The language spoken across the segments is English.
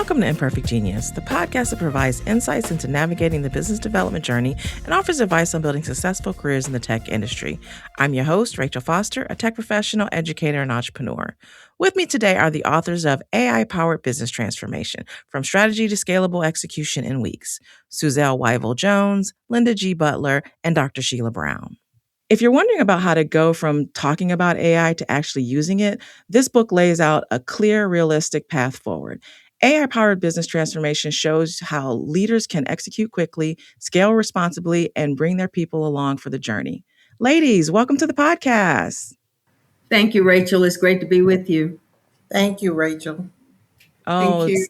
Welcome to Imperfect Genius, the podcast that provides insights into navigating the business development journey and offers advice on building successful careers in the tech industry. I'm your host, Rachel Foster, a tech professional, educator, and entrepreneur. With me today are the authors of AI-Powered Business Transformation, From Strategy to Scalable Execution in Weeks, Suzel Wyvill-Jones, Linda G. Butler, and Dr. Shelia Brown. If you're wondering about how to go from talking about AI to actually using it, this book lays out a clear, realistic path forward. AI-powered business transformation shows how leaders can execute quickly, scale responsibly, and bring their people along for the journey. Ladies, welcome to the podcast. Thank you, Rachel. It's great to be with you. Thank you, Rachel. Oh, Thank you.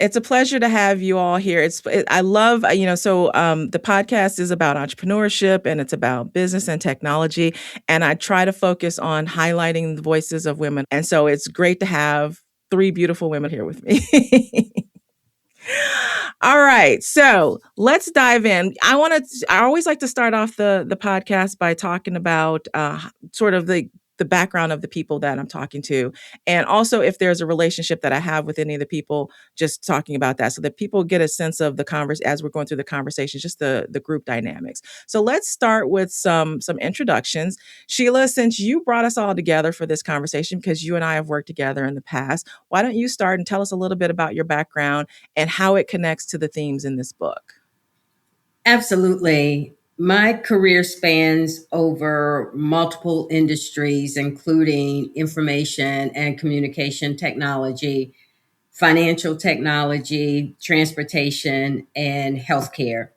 it's a pleasure to have you all here. I love, the podcast is about entrepreneurship and it's about business and technology. And I try to focus on highlighting the voices of women. And so it's great to have three beautiful women here with me. All right. So let's dive in. I always like to start off the podcast by talking about sort of the background of the people that I'm talking to. And also if there's a relationship that I have with any of the people, just talking about that so that people get a sense of the as we're going through the conversation, just the group dynamics. So let's start with some introductions. Shelia, since you brought us all together for this conversation, because you and I have worked together in the past, why don't you start and tell us a little bit about your background and how it connects to the themes in this book? Absolutely. My career spans over multiple industries, including information and communication technology, financial technology, transportation, and healthcare.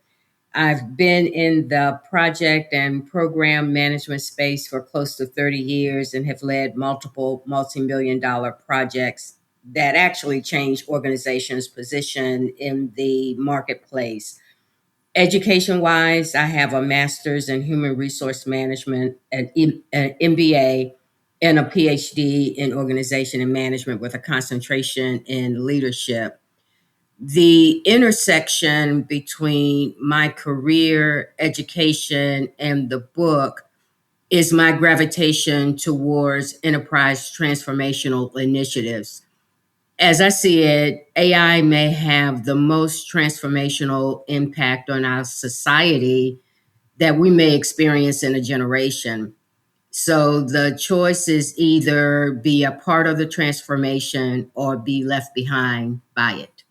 I've been in the project and program management space for close to 30 years and have led multiple multi-million dollar projects that actually change organizations' position in the marketplace. Education wise, I have a master's in human resource management, an MBA, and a PhD in organization and management with a concentration in leadership. The intersection between my career, education, and the book is my gravitation towards enterprise transformational initiatives. As I see it, AI may have the most transformational impact on our society that we may experience in a generation. So the choice is either be a part of the transformation or be left behind by it.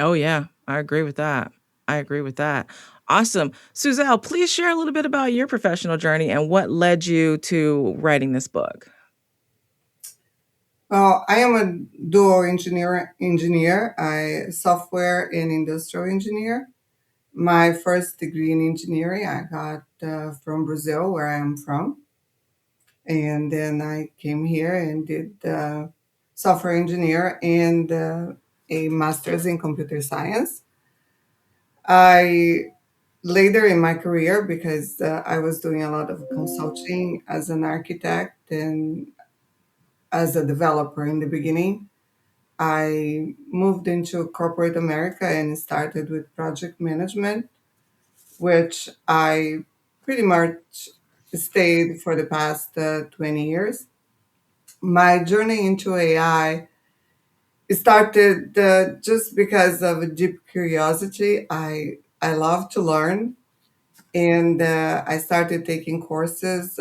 Oh, yeah, I agree with that. Awesome. Suzel, please share a little bit about your professional journey and what led you to writing this book. Well, I am a dual engineer. I software and industrial engineer. My first degree in engineering I got from Brazil, where I am from. And then I came here and did software engineer and a master's in computer science. I later in my career, because I was doing a lot of consulting as an architect and as a developer in the beginning, I moved into corporate America and started with project management, which I pretty much stayed for the past 20 years. My journey into AI started just because of a deep curiosity. I love to learn, and I started taking courses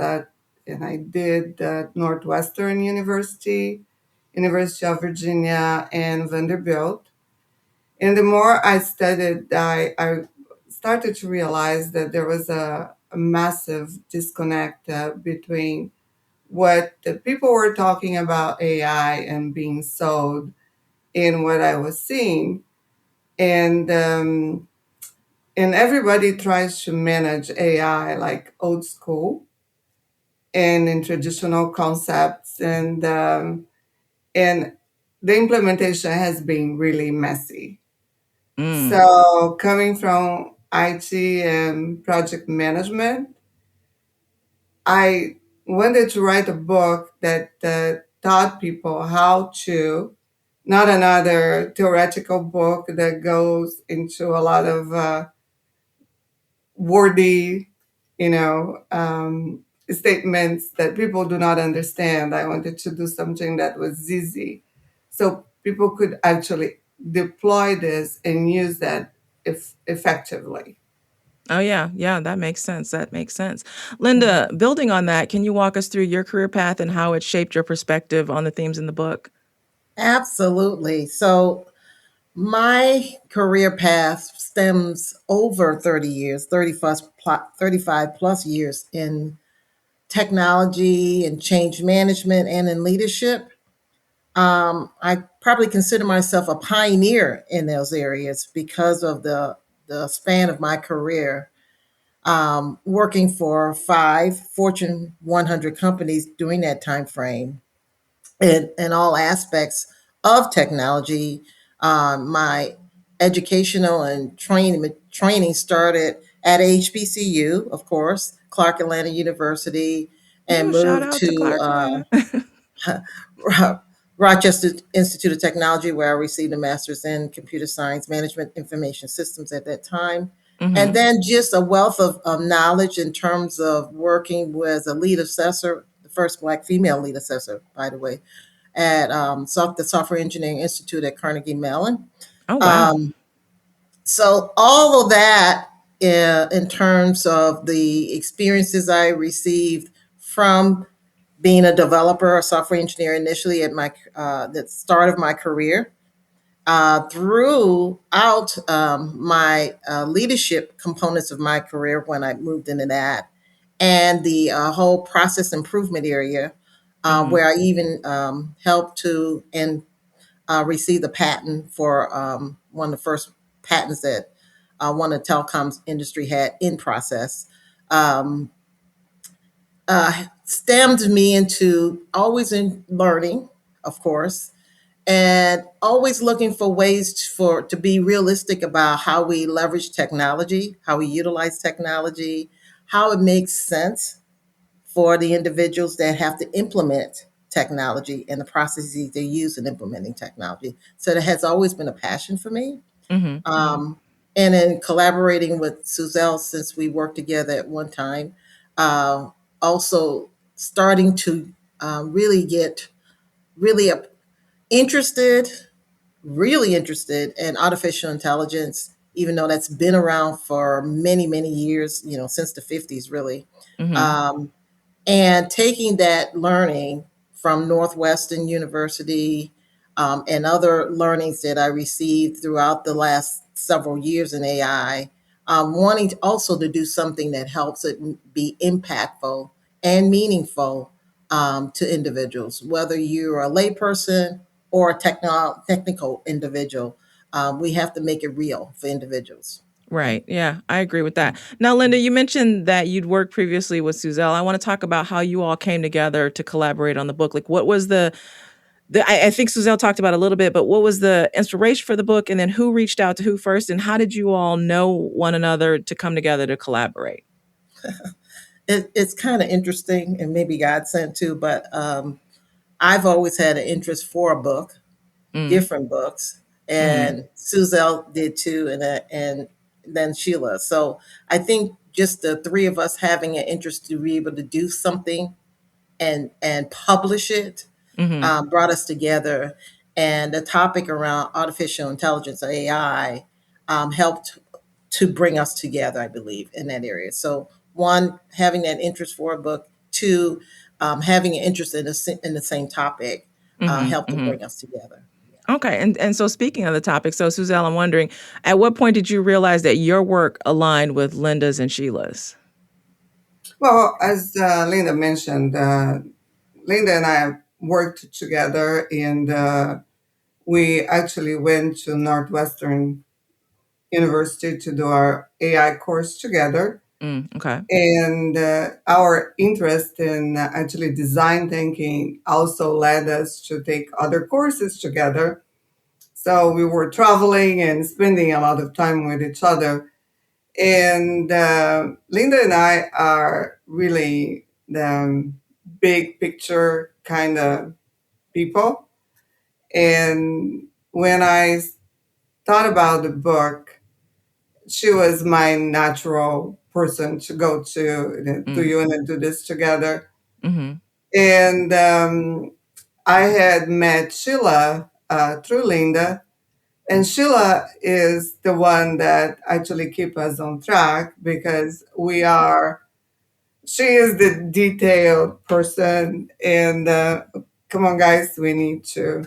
and I did Northwestern University, University of Virginia, and Vanderbilt. And the more I studied, I started to realize that there was a massive disconnect between what the people were talking about AI and being sold in what I was seeing. And everybody tries to manage AI like old school and in traditional concepts, and the implementation has been really messy. So coming from IT and project management, I wanted to write a book that taught people how to, not another theoretical book that goes into a lot of wordy, statements that people do not understand. I wanted to do something that was easy so people could actually deploy this and use that effectively. Oh, yeah. Yeah, that makes sense. That makes sense. Linda, building on that, can you walk us through your career path and how it shaped your perspective on the themes in the book? Absolutely. So my career path stems over 30 years, 35 plus years in technology and change management and in leadership. I probably consider myself a pioneer in those areas because of the span of my career, working for 5 Fortune 100 companies during that time frame in all aspects of technology. My educational and training started at HBCU, of course, Clark Atlanta University, and Ooh, shout moved out to to Clark Atlanta. Rochester Institute of Technology, where I received a master's in computer science, management, information systems at that time. And Hmm. then just a wealth of knowledge in terms of working with a lead assessor, the first Black female lead assessor, by the way, at the Software Engineering Institute at Carnegie Mellon. Oh, wow. Um, so all of that, in terms of the experiences I received from being a developer, a software engineer initially at my the start of my career, throughout my leadership components of my career when I moved into that, and the whole process improvement area, Hmm. where I even helped to and receive the patent for one of the first patents that one of the telecoms industry had in process. Um, Stemmed me into always in learning, of course, and always looking for ways to be realistic about how we leverage technology, how we utilize technology, how it makes sense for the individuals that have to implement technology and the processes they use in implementing technology. So that has always been a passion for me. Hmm. Hmm. Um, and in collaborating with Suzel, since we worked together at one time, uh, also starting to really get really interested, really interested in artificial intelligence, even though that's been around for many, many years, since the 50s, really. Hmm. Um, and taking that learning from Northwestern University, and other learnings that I received throughout the last several years in AI, wanting to also to do something that helps it be impactful and meaningful, to individuals, whether you're a layperson or a technical individual. We have to make it real for individuals. Right. Yeah, I agree with that. Now, Linda, you mentioned that you'd worked previously with Suzel. I want to talk about how you all came together to collaborate on the book. Like, what was I think Suzel talked about a little bit, but what was the inspiration for the book? And then who reached out to who first? And how did you all know one another to come together to collaborate? It's kind of interesting and maybe God sent too, but I've always had an interest for a book, Mm, different books, mm-hmm, and Suzel did too, and then Sheila. So I think just the three of us having an interest to be able to do something and publish it, mm-hmm. brought us together. And the topic around artificial intelligence, AI, helped to bring us together, I believe, in that area. So, one, having that interest for a book; two, having an interest in the same topic, Mm-hmm. helped to Mm-hmm. bring us together. Okay. And so speaking of the topic, so Suzelle, I'm wondering, at what point did you realize that your work aligned with Linda's and Sheila's? Well, as Linda mentioned, Linda and I worked together, and we actually went to Northwestern University to do our AI course together. Mm, okay. And our interest in actually design thinking also led us to take other courses together. So we were traveling and spending a lot of time with each other. And Linda and I are really the big picture kind of people. And when I thought about the book, she was my natural person to go to. Do Mm, you want to do this together? mm-hmm. And I had met Sheila through Linda, And Sheila is the one that actually keep us on track because she is the detailed person. And come on, guys, we need to,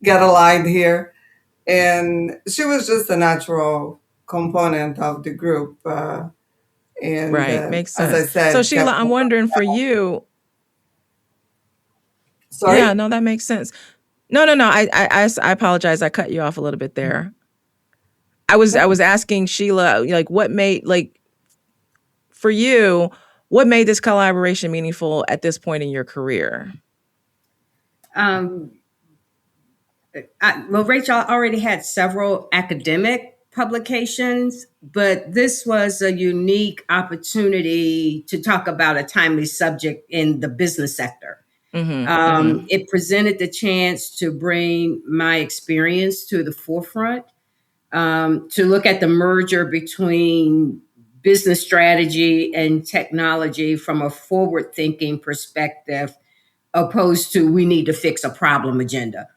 get aligned here. And she was just a natural component of the group. And Right. Makes as I sense. So said, Sheila, kept I'm wondering for you. Yeah, sorry. no, that makes sense. No. I apologize. I cut you off a little bit there. I was asking Sheila, like, what made, like, for you, what made this collaboration meaningful at this point in your career? Um, well, Rachel already had several academic publications, but this was a unique opportunity to talk about a timely subject in the business sector. It presented the chance to bring my experience to the forefront, to look at the merger between business strategy and technology from a forward thinking perspective, opposed to we need to fix a problem agenda.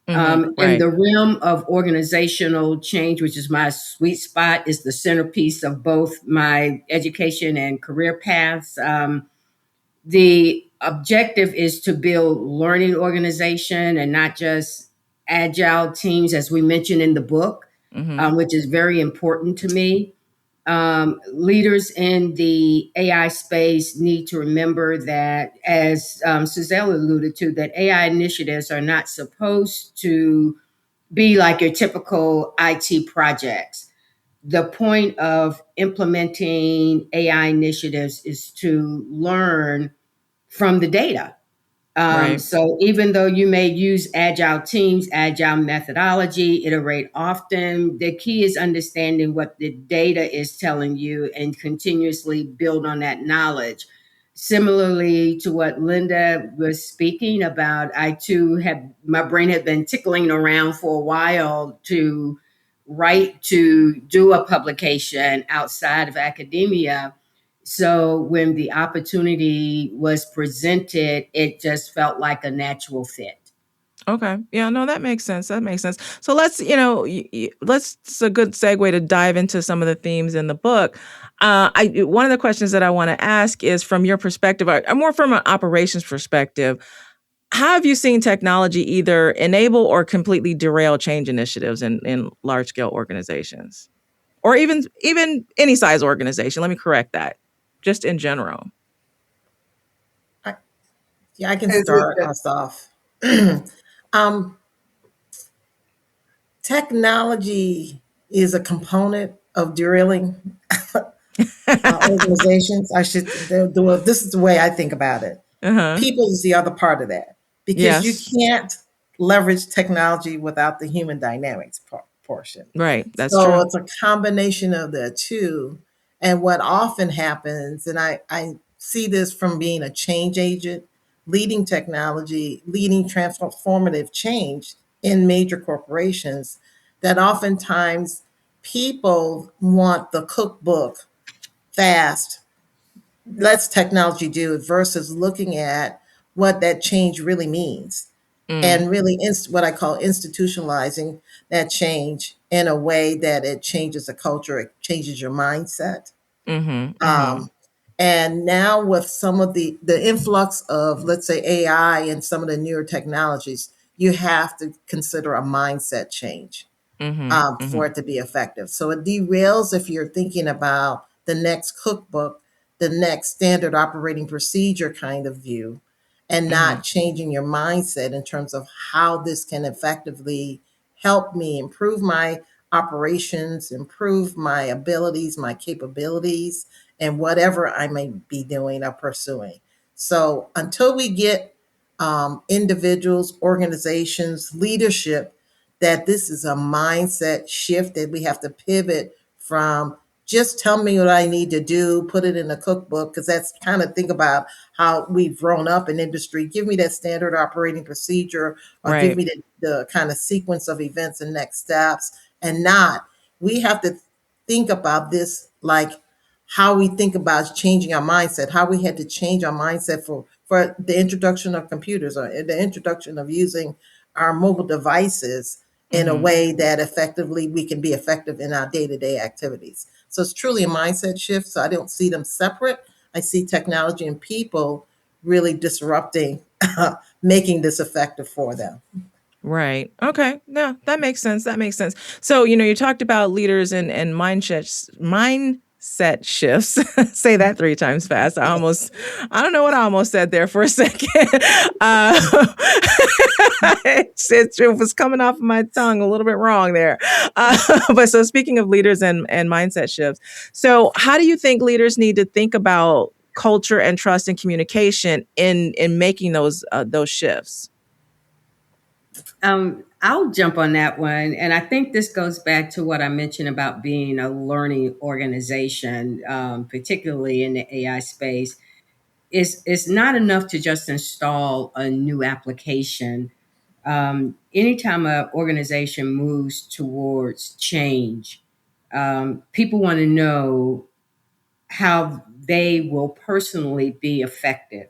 In Right. the realm of organizational change, which is my sweet spot, is the centerpiece of both my education and career paths. The objective is to build learning organization and not just agile teams, as we mentioned in the book, which is very important to me. Leaders in the AI space need to remember that, as Suzel alluded to, that AI initiatives are not supposed to be like your typical IT projects. The point of implementing AI initiatives is to learn from the data. Right. So even though you may use agile teams, agile methodology, iterate often, the key is understanding what the data is telling you and continuously build on that knowledge. Similarly to what Linda was speaking about, I too have, my brain had been tickling around for a while to do a publication outside of academia. So when the opportunity was presented, it just felt like a natural fit. Okay. Yeah, no, that makes sense. That makes sense. So let's, it's a good segue to dive into some of the themes in the book. One of the questions that I want to ask is, from your perspective, or more from an operations perspective, how have you seen technology either enable or completely derail change initiatives in large scale organizations, or even any size organization? Let me correct that. Just in general. Yeah, I can Is start it us off. um, Technology is a component of derailing organizations. This is the way I think about it. Uh-huh. People is the other part of that, because you Yes. can't leverage technology without the human dynamics portion. Right. That's So true. it's a combination of the two. And what often happens, and I see this from being a change agent, leading technology, leading transformative change in major corporations, that oftentimes people want the cookbook fast. Let's technology do it, versus looking at what that change really means, Mm. and really what I call institutionalizing that change in a way that it changes the culture, it changes your mindset. Mhm. Mhm. Um, and now with some of the influx of, let's say, AI and some of the newer technologies, you have to consider a mindset change Mhm. for Mhm. it to be effective. So it derails if you're thinking about the next cookbook, the next standard operating procedure kind of view, and Mhm. not changing your mindset in terms of how this can effectively help me improve my operations, improve my abilities, my capabilities, and whatever I may be doing or pursuing. So until we get individuals, organizations, leadership, that this is a mindset shift, that we have to pivot from just tell me what I need to do, put it in a cookbook, because that's kind of, think about how we've grown up in industry. Give me that standard operating procedure, or give Right. me the kind of sequence of events and next steps, and not, we have to think about this like how we think about changing our mindset, how we had to change our mindset for the introduction of computers, or the introduction of using our mobile devices in a way that effectively we can be effective in our day-to-day activities. So it's truly a mindset shift. So I don't see them separate. I see technology and people really disrupting, making this effective for them. Right. Okay. No, that makes sense. That makes sense. So, you talked about leaders and mindset shifts. Say that 3 times fast. I don't know what I almost said there for a second. It was coming off of my tongue a little bit wrong there. But so speaking of leaders and mindset shifts, so how do you think leaders need to think about culture and trust and communication in making those shifts? I'll jump on that one. And I think this goes back to what I mentioned about being a learning organization, particularly in the AI space. It's not enough to just install a new application. Anytime an organization moves towards change, people want to know how they will personally be affected.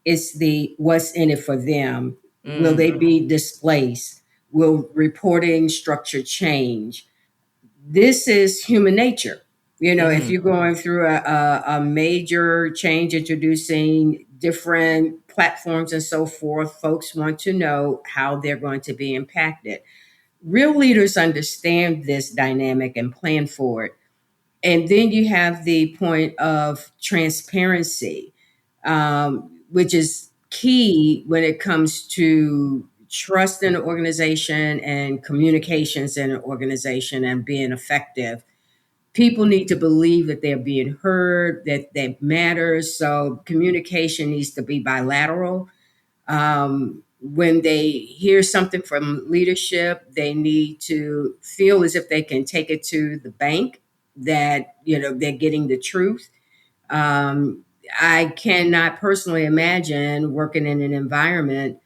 It's the what's in it for them. Will they be displaced? Will reporting structure change? This is human nature. If you're going through a major change, introducing different platforms and so forth, folks want to know how they're going to be impacted. Real leaders understand this dynamic and plan for it. And then you have the point of transparency, which is key when it comes to trust in an organization and communications in an organization and being effective. People need to believe that they're being heard, that matters. So communication needs to be bilateral. When they hear something from leadership, they need to feel as if they can take it to the bank, that they're getting the truth. I cannot personally imagine working in an environment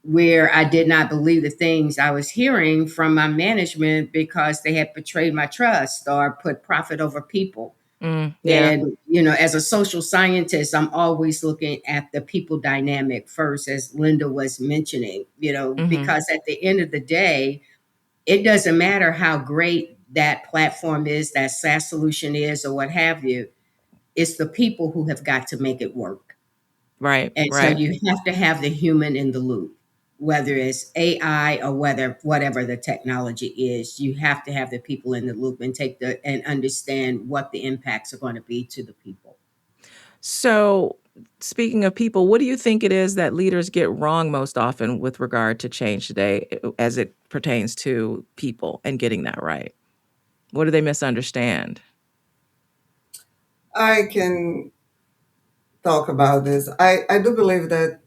where I did not believe the things I was hearing from my management because they had betrayed my trust or put profit over people. Yeah. And, as a social scientist, I'm always looking at the people dynamic first, as Linda was mentioning, because at the end of the day, it doesn't matter how great that platform is, that SaaS solution is, or what have you. It's the people who have got to make it work. Right. And so Right. you have to have the human in the loop, whether it's AI or whatever the technology is. You have to have the people in the loop and and understand what the impacts are going to be to the people. So, speaking of people, what do you think it is that leaders get wrong most often with regard to change today as it pertains to people and getting that right? What do they misunderstand? I can talk about this. I do believe that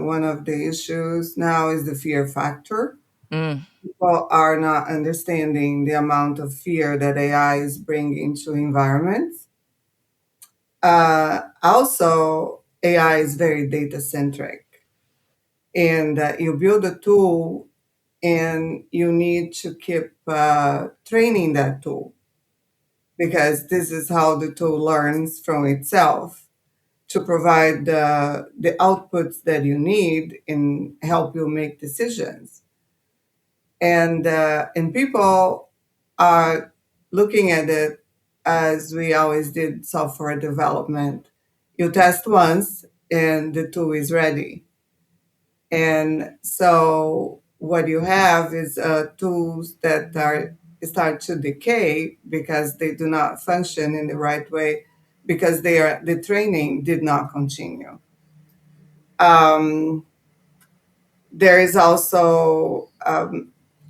one of the issues now is the fear factor. Mm, People are not understanding the amount of fear that AI is bringing to environments. Also, AI is very data centric, and you build a tool and you need to keep training that tool, because this is how the tool learns from itself to provide the outputs that you need and help you make decisions. And people are looking at it as we always did software development. You test once and the tool is ready. And so what you have is tools that are start to decay because they do not function in the right way, because the training did not continue. Um, there is also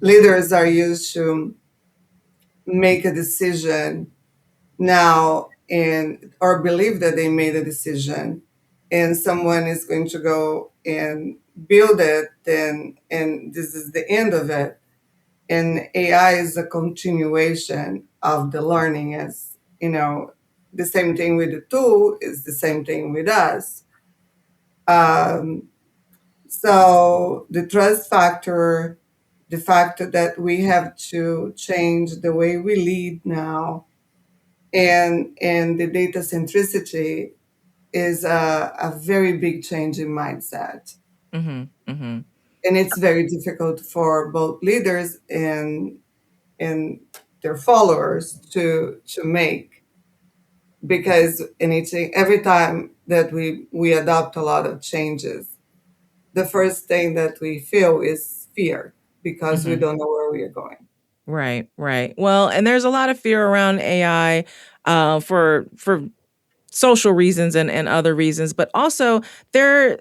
leaders are used to make a decision now and or believe that they made a decision, and someone is going to go and build it, and this is the end of it. And AI is a continuation of the learning, as the same thing with the tool is the same thing with us. um, so the trust factor, the fact that we have to change the way we lead now, and the data centricity is a very big change in mindset. mm-hmm, mm-hmm. And it's very difficult for both leaders and their followers to make, because anything every time that we adopt a lot of changes, the first thing that we feel is fear because we Mhm. don't know where we are going. Right, right. Well, and there's a lot of fear around AI, for social reasons and other reasons, but also there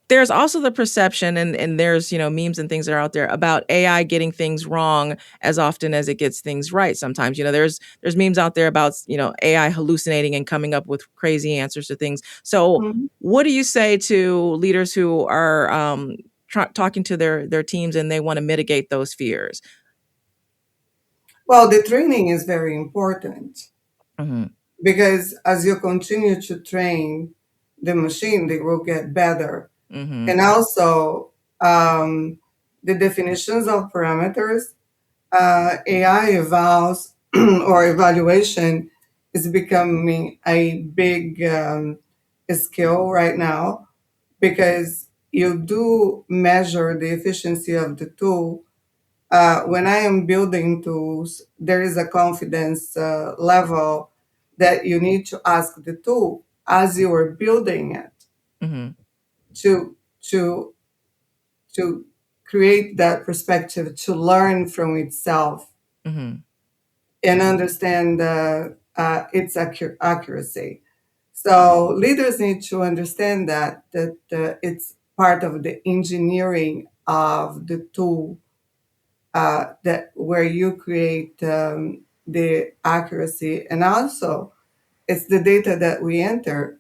there's also the perception, and there's, memes and things that are out there about AI getting things wrong as often as it gets things right sometimes. There's memes out there about, AI hallucinating and coming up with crazy answers to things. So, Mhm. what do you say to leaders who are talking to their teams and they want to mitigate those fears? Well, the training is very important, Mhm. because as you continue to train the machine, they will get better. Mhm. And also, the definitions of parameters, AI evals or evaluation is becoming a big skill right now, because you do measure the efficiency of the tool. When I am building tools, there is a confidence level that you need to ask the tool as you are building it Mhm. to to to create that perspective, to learn from itself Mhm. and understand its accuracy. So leaders need to understand that it's part of the engineering of the tool, that where you create the accuracy, and also it's the data that we enter.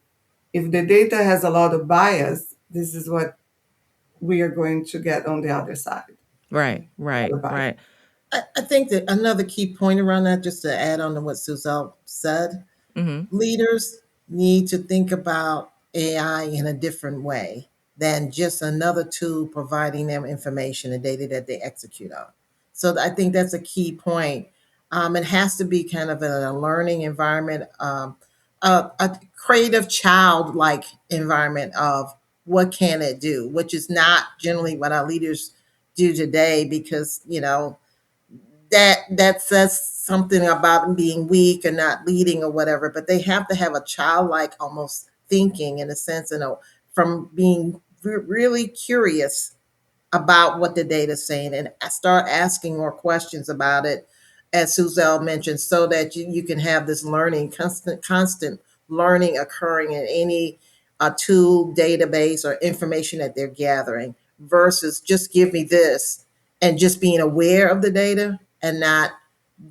If the data has a lot of bias, this is what we are going to get on the other side. Right, right, Other bias. right. I think that another key point around that, just to add on to what Suzelle said, Mhm. leaders need to think about AI in a different way than just another tool providing them information and data that they execute on. So I think that's a key point. It has to be kind of in a learning environment, a creative, childlike environment of what can it do, which is not generally what our leaders do today, because that says something about being weak and not leading or whatever, but they have to have a childlike almost thinking, in a sense, from being really curious about what the data is saying and start asking more questions about it, as Suzelle mentioned, so that you can have this learning, constant learning occurring in any tool, database, or information that they're gathering, versus just give me this and just being aware of the data and not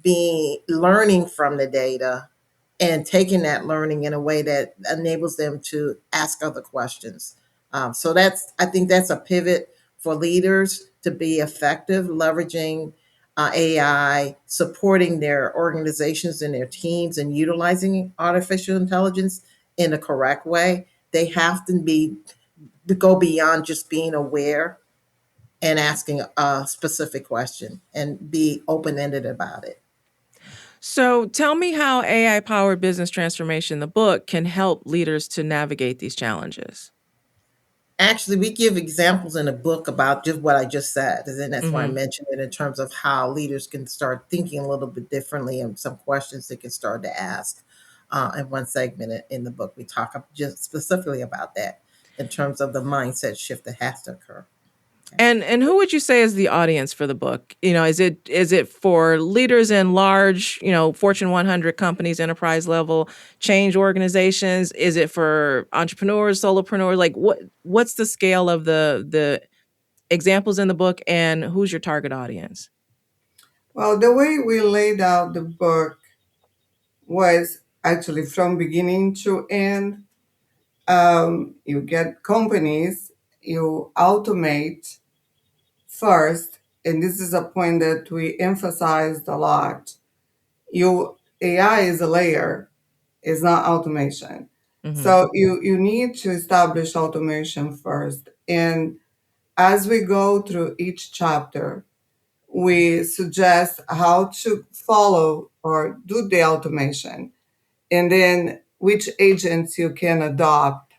being learning from the data and taking that learning in a way that enables them to ask other questions. So I think that's a pivot for leaders to be effective, leveraging AI, supporting their organizations and their teams, and utilizing artificial intelligence in a correct way. They have to go beyond just being aware and asking a specific question and be open ended about it. So tell me how AI powered business transformation, the book, can help leaders to navigate these challenges. Actually, we give examples in a book about just what I just said, and then that's why I Mhm. mentioned it in terms of how leaders can start thinking a little bit differently and some questions they can start to ask. In one segment in the book, we talk just specifically about that in terms of the mindset shift that has to occur. Okay. And who would you say is the audience for the book? Is it for leaders in large, Fortune 100 companies, enterprise level change organizations? Is it for entrepreneurs, solopreneurs? Like what's the scale of the examples in the book, and who's your target audience? Well, the way we laid out the book was actually from beginning to end. You get companies, you automate first, and this is a point that we emphasized a lot. You AI is a layer, is not automation. Mhm. So you need to establish automation first. And as we go through each chapter, we suggest how to follow or do the automation, and then which agents you can adopt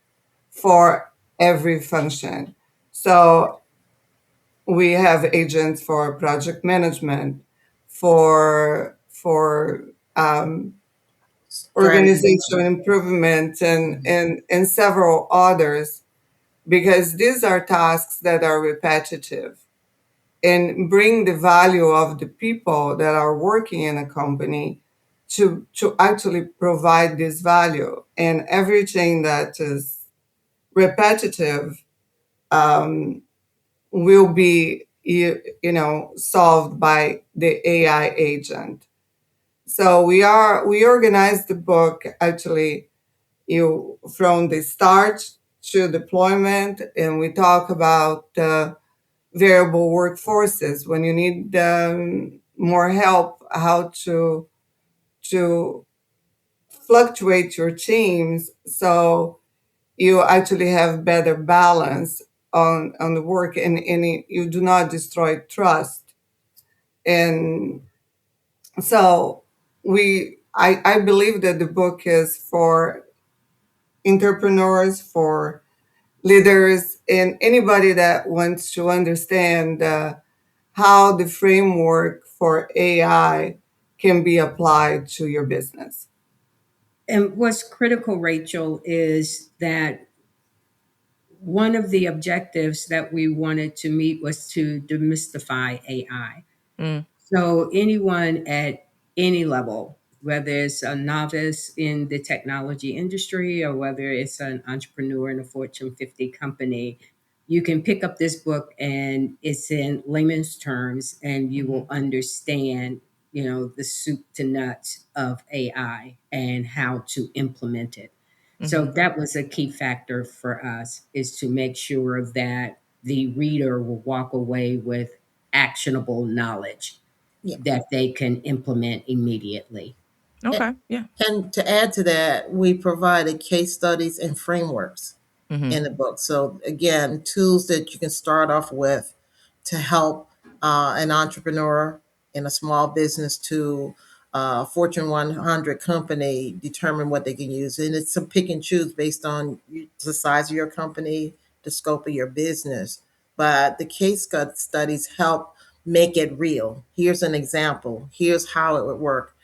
for every function. So we have agents for project management, for Strategy. organizational improvement, and several others, because these are tasks that are repetitive and bring the value of the people that are working in a company to actually provide this value. And everything that is repetitive will be solved by the AI agent. So we organize the book actually from the start to deployment, and we talk about variable workforces when you need more help, how to fluctuate your teams so you actually have better balance on the work, and you do not destroy trust. And so I believe that the book is for entrepreneurs, for leaders, and anybody that wants to understand how the framework for AI can be applied to your business. And what's critical, Rachel, is that one of the objectives that we wanted to meet was to demystify AI. Mm, So anyone at any level, whether it's a novice in the technology industry or whether it's an entrepreneur in a Fortune 50 company, you can pick up this book and it's in layman's terms and you will mhm, understand, the soup to nuts of AI and how to implement it. So mhm. that was a key factor for us, is to make sure that the reader will walk away with actionable knowledge Yeah. that they can implement immediately. A- Okay. Yeah. And to add to that, we provided case studies and frameworks Mhm, in the book. So again, tools that you can start off with to help an entrepreneur in a small business to Fortune 100 company determine what they can use. And it's some pick and choose based on the size of your company, the scope of your business. But the studies help make it real. Here's an example. Here's how it would work.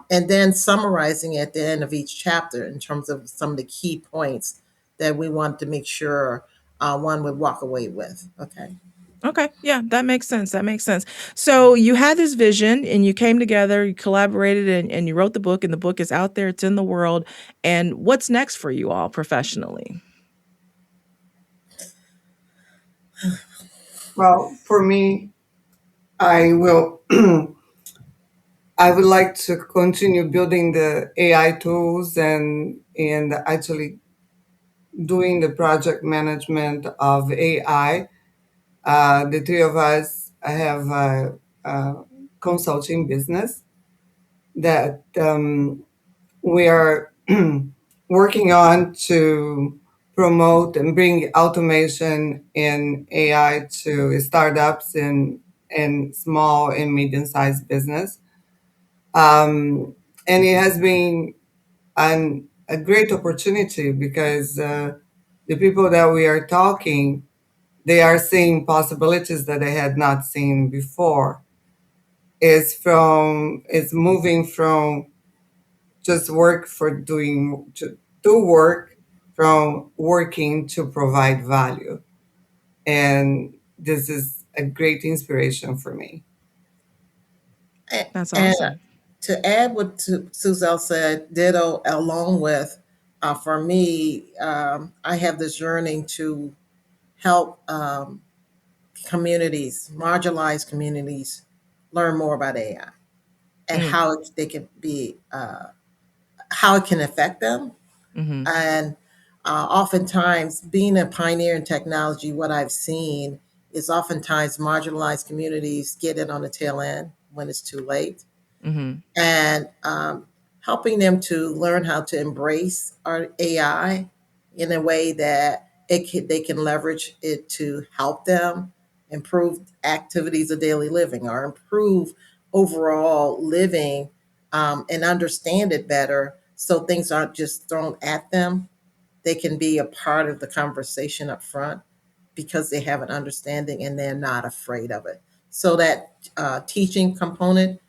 And then summarizing at the end of each chapter in terms of some of the key points that we want to make sure one would walk away with. Okay. okay. Yeah, that makes sense. That makes sense. So you had this vision and you came together, you collaborated, and you wrote the book, and the book is out there, it's in the world. And what's next for you all professionally? Well, for me, I will. I would like to continue building the AI tools and actually doing the project management of AI. The three of us have a consulting business that we are working on to promote and bring automation and AI to startups and small and medium-sized business. And it has been a great opportunity because the people that we are talking, they are seeing possibilities that they had not seen before. Is moving from just work for doing to do work, from working to provide value, and this is a great inspiration for me. That's And awesome. to add what Suzelle said, ditto, along with, for me, I have this yearning to help communities, marginalized communities, learn more about AI and Mm, how they can be, how it can affect them. mhm, And oftentimes, being a pioneer in technology, what I've seen is oftentimes marginalized communities get it on the tail end when it's too late. mhm, And helping them to learn how to embrace our AI in a way that they can leverage it to help them improve activities of daily living or improve overall living, and understand it better so things aren't just thrown at them. They can be a part of the conversation up front. because they have an understanding and they're not afraid of it. So that teaching component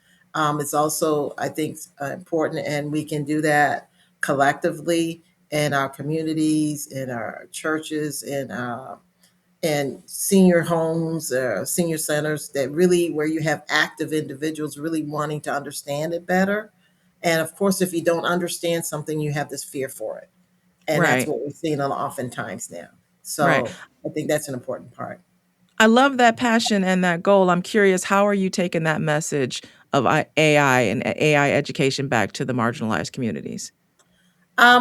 is also, I think, important, and we can do that collectively in our communities, in our churches, in and senior homes, senior centers, that really where you have active individuals really wanting to understand it better. And of course, if you don't understand something, you have this fear for it. And that's Right. what we're seeing oftentimes now. Right. So I think that's an important part. I love that passion and that goal. I'm curious, how are you taking that message of AI and AI education back to the marginalized communities?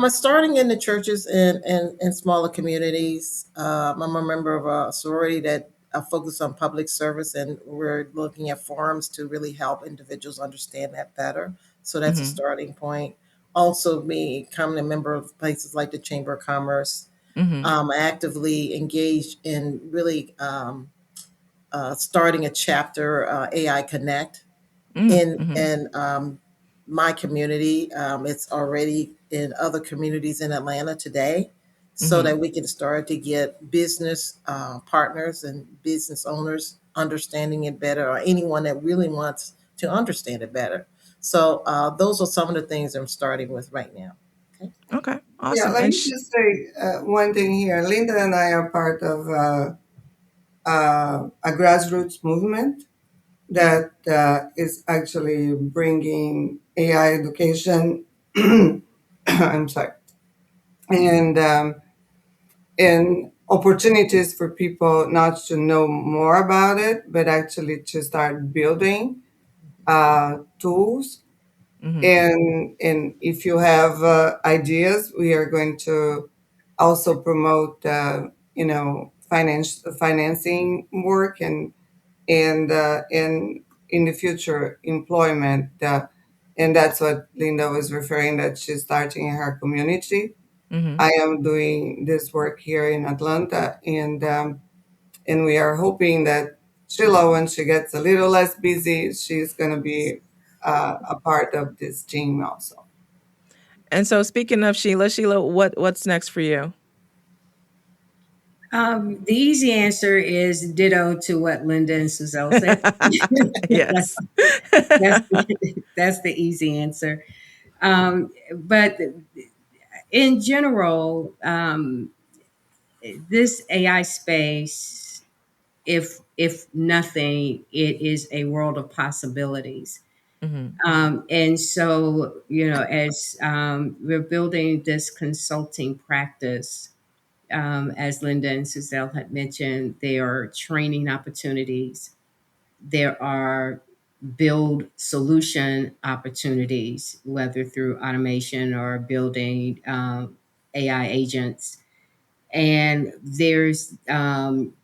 Starting in the churches and smaller communities. I'm a member of a sorority that focus on public service, and we're looking at forums to really help individuals understand that better. So that's a Mm-hmm. starting point. Also, becoming a member of places like the Chamber of Commerce, Mm-hmm. actively engaged in really starting a chapter, AI Connect, Mm-hmm. in my community. It's already in other communities in Atlanta today, so Mm-hmm. that we can start to get business partners and business owners understanding it better, or anyone that really wants to understand it better. So those are some of the things I'm starting with right now. Okay. Okay. Yeah, Awesome. let And me just say one thing here. Linda and I are part of a grassroots movement that is actually bringing AI education. I'm sorry, and opportunities for people not to know more about it, but actually to start building tools. mm-hmm. And if you have ideas, we are going to also promote financing work, and in the future employment, and that's what Linda was referring, that she's starting in her community. Mm-hmm. I am doing this work here in Atlanta, and we are hoping that Sheila, when she gets a little less busy, she's going to be a part of this team also. And so, speaking of Sheila, what's next for you? The easy answer is ditto to what Linda and Suzelle said. that's, Yes. that's, that's the easy answer. But in general, this AI space, if nothing, it is a world of possibilities. Mm-hmm. And so, as we're building this consulting practice, as Linda and Suzelle had mentioned, there are training opportunities. There are build solution opportunities, whether through automation or building AI agents. And there's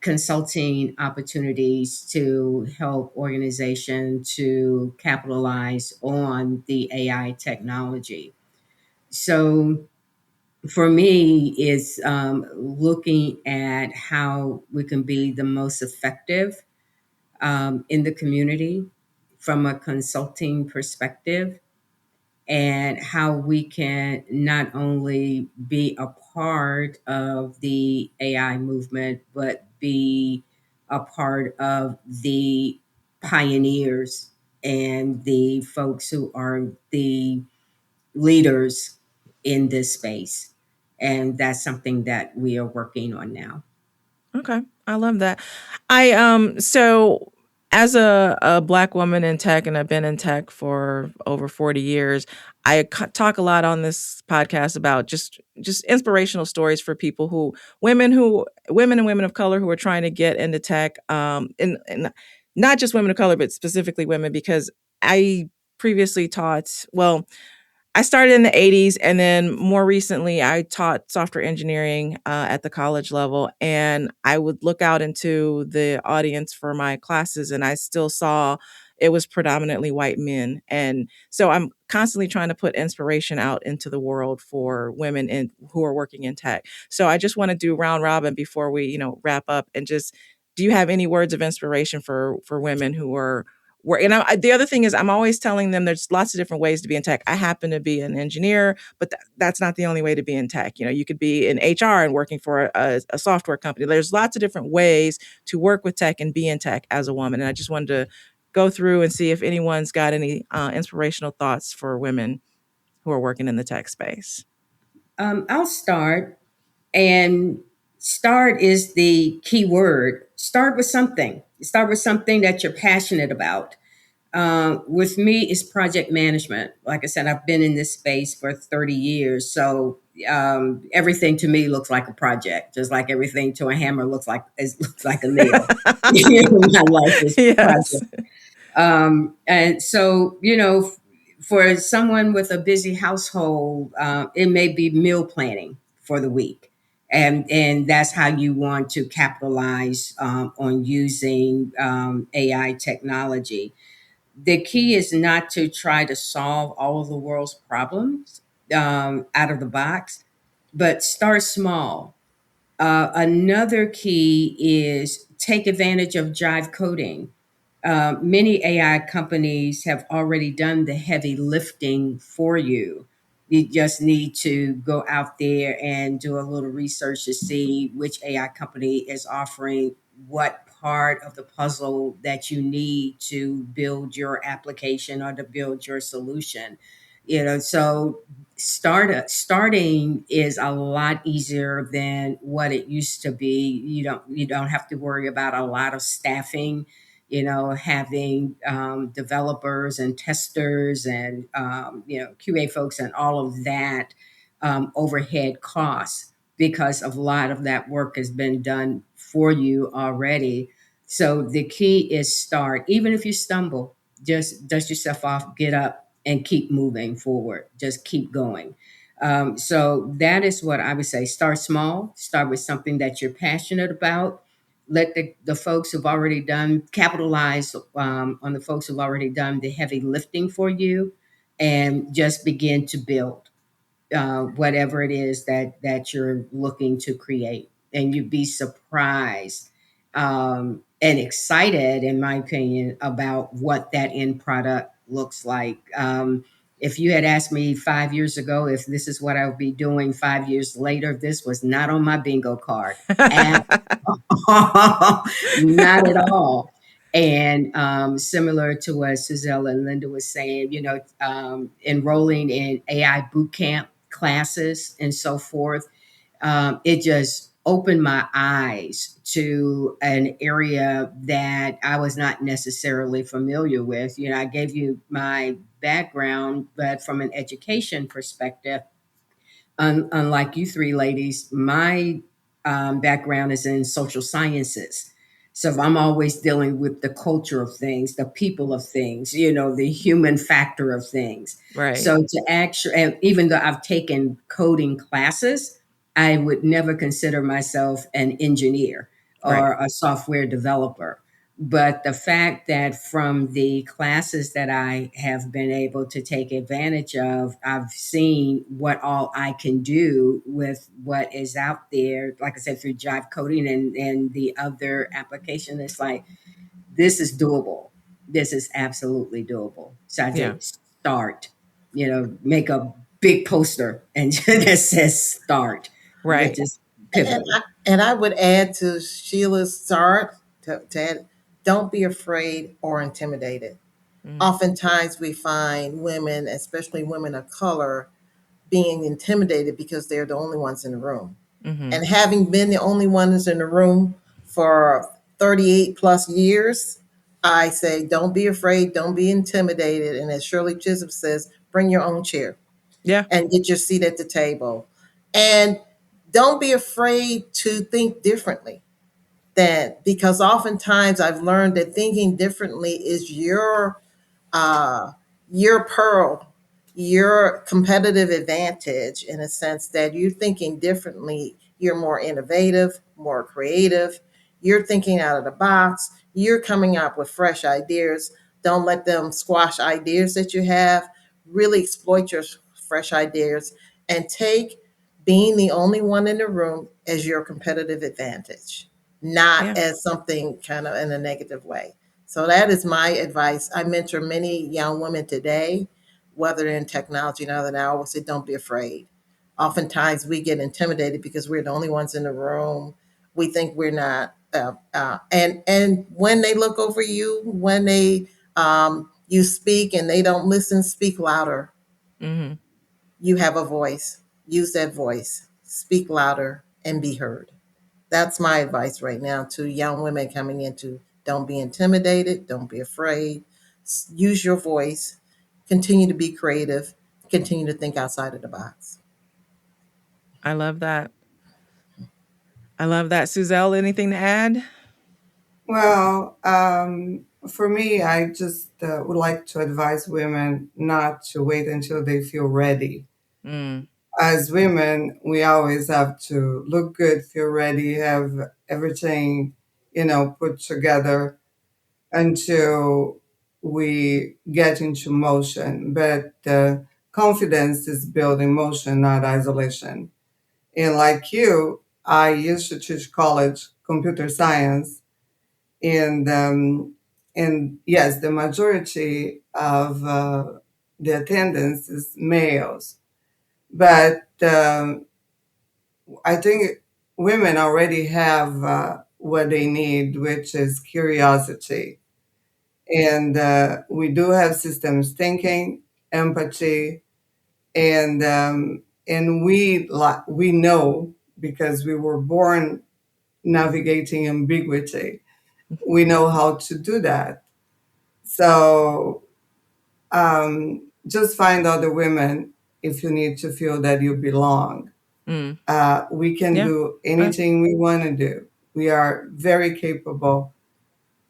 consulting opportunities to help organization to capitalize on the AI technology. So for me, it's looking at how we can be the most effective in the community from a consulting perspective, and how we can not only be a part of the AI movement, but be a part of the pioneers and the folks who are the leaders in this space. And that's something that we are working on now. Okay, I love that. So as a Black woman in tech, and I've been in tech for over 40 years, I talk a lot on this podcast about just inspirational stories for people women and women of color who are trying to get into tech, and not just women of color, but specifically women, because I previously taught, well, I started in the 80s, and then more recently, I taught software engineering at the college level. And I would look out into the audience for my classes, and I still saw it was predominantly white men. And so I'm constantly trying to put inspiration out into the world for women who are working in tech. So I just want to do round robin before we, wrap up. And just, do you have any words of inspiration for women who are work. And the other thing is, I'm always telling them there's lots of different ways to be in tech. I happen to be an engineer, but that's not the only way to be in tech. You could be in HR and working for a software company. There's lots of different ways to work with tech and be in tech as a woman. And I just wanted to go through and see if anyone's got any inspirational thoughts for women who are working in the tech space. I'll start. And start is the key word. Start with something. Start with something that you're passionate about. With me, it's project management. Like I said, I've been in this space for 30 years. So everything to me looks like a project, just like everything to a hammer looks like a nail. My life is Yes. project. And so, for someone with a busy household, it may be meal planning for the week. And that's how you want to capitalize on using AI technology. The key is not to try to solve all of the world's problems out of the box, but start small. Another key is take advantage of jive coding. Many AI companies have already done the heavy lifting for you. You just need to go out there and do a little research to see which AI company is offering what part of the puzzle that you need to build your application or to build your solution. So starting is a lot easier than what it used to be. You don't have to worry about a lot of staffing, having developers and testers and QA folks and all of that overhead costs, because a lot of that work has been done for you already. So the key is start. Even if you stumble, just dust yourself off, get up, and keep moving forward. Just keep going. So that is what I would say. Start small, start with something that you're passionate about. Let the folks who've already done capitalize on the folks who've already done the heavy lifting for you, and just begin to build whatever it is that you're looking to create. And you'd be surprised and excited, in my opinion, about what that end product looks like. If you had asked me 5 years ago if this is what I would be doing 5 years later, this was not on my bingo card at all. Not at all. And similar to what Suzel and Linda was saying, enrolling in AI boot camp classes and so forth, it just opened my eyes to an area that I was not necessarily familiar with. I gave you my background, but from an education perspective, unlike you three ladies, my background is in social sciences. So I'm always dealing with the culture of things, the people of things, the human factor of things. Right. So to actually, and even though I've taken coding classes, I would never consider myself an engineer or Right. a software developer. But the fact that from the classes that I have been able to take advantage of, I've seen what all I can do with what is out there. Like I said, through Jive Coding and the other application, it's like, this is doable. This is absolutely doable. So I Yeah. think start, make a big poster and that says start, Right. which is And pivotal. I would add to Sheila's start to add, don't be afraid or intimidated. Mm. Oftentimes we find women, especially women of color, being intimidated because they're the only ones in the room. Mm-hmm. And having been the only ones in the room for 38 plus years, I say, don't be afraid, don't be intimidated. And as Shirley Chisholm says, bring your own chair Yeah. and get your seat at the table. And don't be afraid to think differently. That because oftentimes I've learned that thinking differently is uh, your pearl, your competitive advantage, in a sense that you're thinking differently. You're more innovative, more creative. You're thinking out of the box. You're coming up with fresh ideas. Don't let them squash ideas that you have. Really exploit your fresh ideas and take being the only one in the room as your competitive advantage, not Yeah. as something kind of in a negative way. So that is my advice. I mentor many young women today, whether in technology or other, now I will say, don't be afraid. Oftentimes we get intimidated because we're the only ones in the room. We think we're not, and when they look over you, when they you speak and they don't listen, speak louder. Mm-hmm. You have a voice. Use that voice. Speak louder and be heard. That's my advice right now to young women coming into, don't be intimidated, don't be afraid. Use your voice. Continue to be creative. Continue to think outside of the box. I love that. I love that. Suzel, anything to add? Well, for me, I just would like to advise women not to wait until they feel ready. Mm, As women, we always have to look good, feel ready, have everything, put together until we get into motion. But confidence is built in motion, not isolation. And like you, I used to teach college computer science, and yes, the majority of the attendance is males, but I think women already have what they need, which is curiosity. And we do have systems thinking, empathy, and we know because we were born navigating ambiguity. We know how to do that. So just find other women if you need to feel that you belong. mm. We can Yeah. do anything we want to do. We are very capable.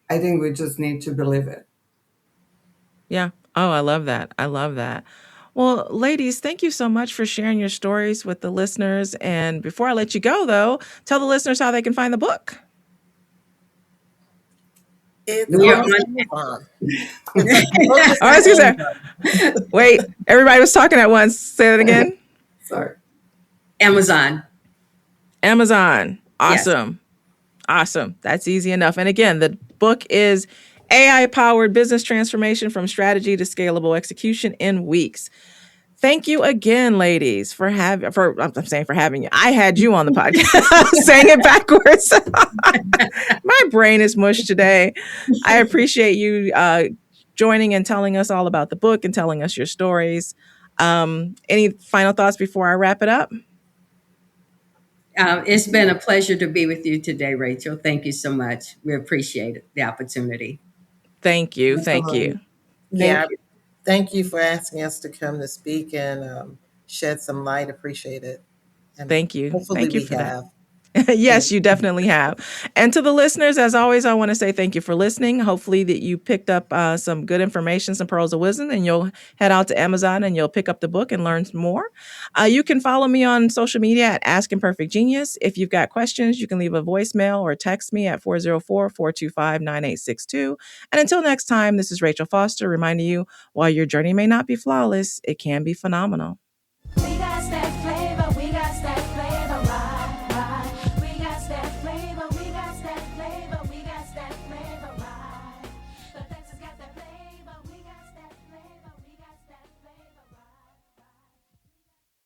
I think we just need to believe it. Yeah. Oh, I love that. I love that. Well, ladies, thank you so much for sharing your stories with the listeners. And before I let you go, though, tell the listeners how they can find the book. It's We are on on. Amazon. The book is Oh, I was on going to Amazon. say, wait, everybody was talking at once. Say that again. Sorry. Amazon. Amazon. Yes. Awesome. Awesome. That's easy enough. And again, the book is AI powered business transformation from strategy to scalable execution in weeks. Thank you again, ladies, for having you. I had you on the podcast saying it backwards. My brain is mush today. I appreciate you joining and telling us all about the book and telling us your stories. Any final thoughts before I wrap it up? It's been a pleasure to be with you today, Rachel. Thank you so much. We appreciate it, the opportunity. Thank you. Thank Absolutely. you. Yeah, Thank you. thank you for asking us to come to speak and shed some light. Appreciate it. And Thank you. hopefully Thank you we for that. have. Yes, you definitely have. And to the listeners, as always, I want to say thank you for listening. Hopefully that you picked up some good information, some pearls of wisdom, and you'll head out to Amazon and you'll pick up the book and learn more. You can follow me on social media at Ask Imperfect Genius. If you've got questions, you can leave a voicemail or text me at 404-425-9862. And until next time, this is Rachel Foster reminding you, while your journey may not be flawless, it can be phenomenal.